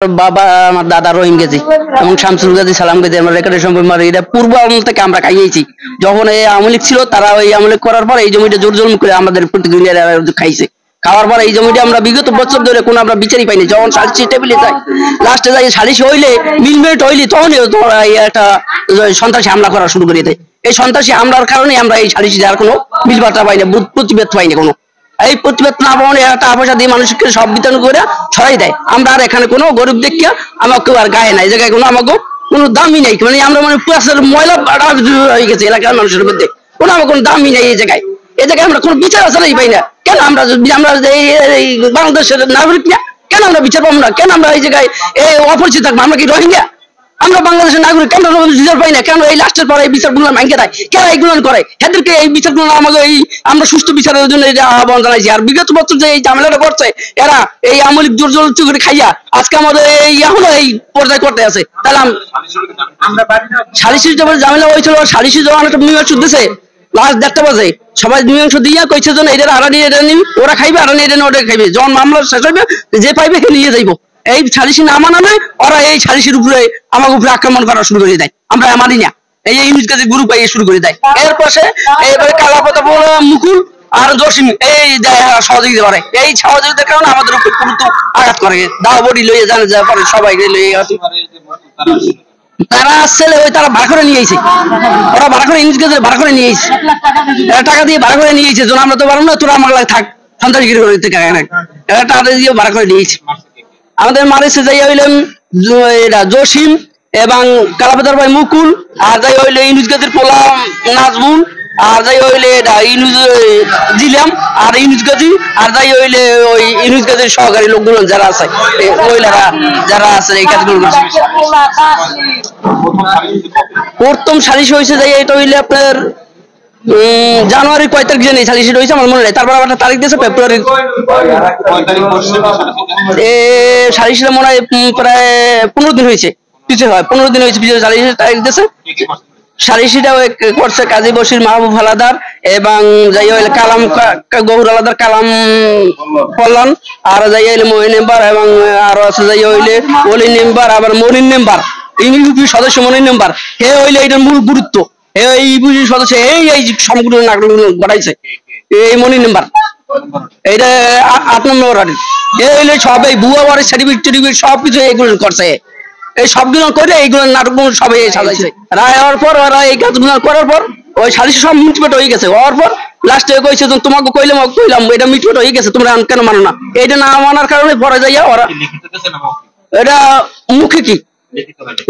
বাবা আমার দাদা রহিম গেছি এবং শামসুল গাজী সালাম গেছি আমরা রেকর্ডের সম্পর্কে এটা পূর্ব আমল থেকে আমরা খাইয়েছি। যখন এই আওয়ামী লীগ ছিল তারা ওই আওয়ামী লীগ করার পর এই জমিটা জোর জুলুম করে আমাদের প্রতিদিনের খাইছে। খাওয়ার পর এই জমিটা আমরা বিগত বছর ধরে কোনো আমরা বিচারই পাইনি। যখন সালিসি টেবিলে যাই লাস্টে যাই সালিসি হইলে মিলমেট হইলে তখন একটা সন্ত্রাসী হামলা করা শুরু করে দেয়। এই সন্ত্রাসী হামলার কারণে আমরা এই সালিসি যাওয়ার কোনো বিল বার্তা পাইনি, প্রতিবাদ পাইনি কোনো। এই প্রতিবাদ না পাওয়ানো টাকা পয়সা দিয়ে মানুষকে সব বিতরণ করে ছড়াই দেয়। আমরা আর এখানে কোনো গরিব দেখিয়া আমাকে আর গায়ে নাই, জায়গায় কোনো আমাকে কোনো দামই নেই। মানে আমরা মানে পুরাসের ময়লা হয়ে গেছে এলাকার মানুষের মধ্যে, কোনো আমার কোনো দামই নেই। এই জায়গায় আমরা কোনো বিচার আচারই পাই না। কেন আমরা বাংলাদেশের নাগরিক না, কেন আমরা বিচার পাবো না? কেন আমরা এই জায়গায় এই অপরিচিত থাকবো? আমরা কি রোহিঙ্গা? আমরা বাংলাদেশের নাগরিক, কেন বিচার পাই না? কেন এই লাস্টের পরে এই বিচারগুলো ভাঙে দেয়? কেন এইগুলো করে? এদেরকে এই বিচারগুলো আমাকে এই আমরা সুষ্ঠু বিচারের জন্য এটা আহ্বান জানাইছি। আর বিগত বছর যে এই ঝামেলাটা করছে এরা এই আমলিক জোর জোর করে খাইয়া আজকে আমাদের এই এখনো এই পর্যায়ে করতে আছে। তাহলে সালিসি ঝামেলা হয়েছিল, সালিসি যখন একটা মীমাংসা দিতেছে লাস্ট দেখতে পাচ্ছে সবাই মীমাংসা দিয়ে কইছে যেন এটা আড়ানি এটা নিবি, ওরা খাইবে, আড়ানি এটা ওটা খাইবে। যখন মামলা শেষ হইবে যে পাইবে সে নিয়ে যাইবো। এই সালিসি না মানা নয়, ওরা এই সালিসির উপরে আমার উপরে আক্রমণ করা শুরু করে দেয়। আমরা মানি না, এই ইউনিট কাজে গ্রুপ শুরু করে দেয়। এর পাশে এইবারে কালাপাতা মুকুল আর জসিম এই সহযোগিতা করে। এই সহযোগিতার কারণে আমাদের উপর গুরুত্ব আঘাত করে। দাও বডি লইয়ে জানে যা পরে সবাই লইয়ে আসে। তারা আসলে ওই তারা ভাড়া করে নিয়ে আইছে, ওরা ভাড়া করে ইউনিট কাজে ভাড়া করে নিয়ে আইছে, টাকা দিয়ে ভাড়া করে নিয়ে আইছে। যখন আমরা তো পারবো না, তোরা আমার থাক সন্ত্রাসগিরি করে টাকা দিয়ে ভাড়া করে নিয়ে আইছে। আমাদের মারিছে যাই হইলেন জসিম এবং কালাপাতার ভাই মুকুল, আর যাই হইলে ইউনুস গাজীর পোলা নাজমুল, আর যাই হইলে ইউনুস জিলাম আর ইউনুস গাজী, আর যাই হইলে ওই ইউনুস গাজীর সহকারী লোকগুলো যারা আছে মহিলারা যারা আছে এই কাজগুলো। প্রথম সালিশ হয়েছে যাই এটা হইলে আপনার জানুয়ারি 5 তারিখ জানি সালিশি হয়েছে আমার মনে নেই। তারপর আবার একটা তারিখ দিয়েছে ফেব্রুয়ারি। সালিশিটা মনে হয় প্রায় 15 দিন হয়েছে, পিছিয়ে হয় 15 দিন হয়েছে পিছিয়ে সালিশি তারিখ দিয়েছে। সালিশিটা করছে কাজী বশির মাহবুব হালাদার এবং যাই হইলে কালাম গৌর হালাদার, কালাম কল্যাণ, আর যাই হইলে মহিন মেম্বার এবং আরো আছে যাই হইলে অলি মেম্বার, আবার মনিন মেম্বার, ইউপি সদস্য মনিন মেম্বার। হে হইলে এটার মূল গুরুত্ব। এই ইউপি সদস্য এই সমগ্র নাটক ঘটাইছে এই মনিন মেম্বার। এইটা 8 নম্বর ওয়ার্ড। এই হইলে সব এই ভুয়া ওয়ার্ডের সার্টিফিকেট সবকিছু এইগুলো করছে। এই সবগুলো করে এইগুলো নাটকগুলো সবাই সাজাইছে। রায় হওয়ার পর ওরা এই কাজগুলো করার পর ওই সালিশি সব মিটমেট হয়ে গেছে। হওয়ার পর লাস্টে কইছে তোমাকে কইলাম এটা মিটমেট হয়ে গেছে, তোমরা কেন মানো না? এইটা না মানার কারণে পরে যাইয়া ওরা এটা মুখে কি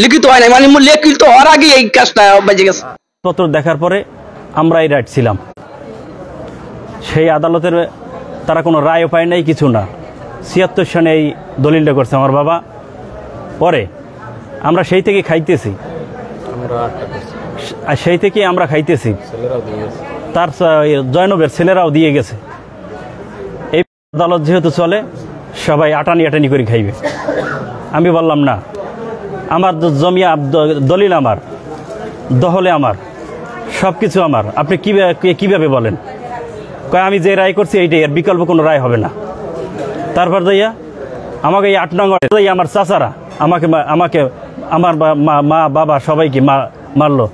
লিখিত হয় না, মানে লিখিত হওয়ার আগে এই কাজটা বেজে গেছে। পত্র দেখার পরে আমরা এই রাইট ছিলাম, সেই আদালতের তারা কোনো রায়ও পায় নাই, কিছু না। ৭৬ সনে এই দলিলটা করছে আমার বাবা। পরে আমরা সেই থেকে খাইতেছি, সেই থেকে আমরা খাইতেছি, তার জয়নবের ছেলেরাও দিয়ে গেছে। এই আদালত যেহেতু চলে সবাই আটানি আটানি করে খাইবে। আমি বললাম না, আমার জমি দলিল আমার, দহলে আমার, সব কিছু আমার, আপনি কিভাবে বলেন? কয় আমি যে রায় করছি এইটাই, এর বিকল্প কোনো রায় হবে না। তারপর যাইয়া আমাকে এই 8 নম্বর আমার চাচারা আমাকে আমার মা বাবা সবাইকে মারলো।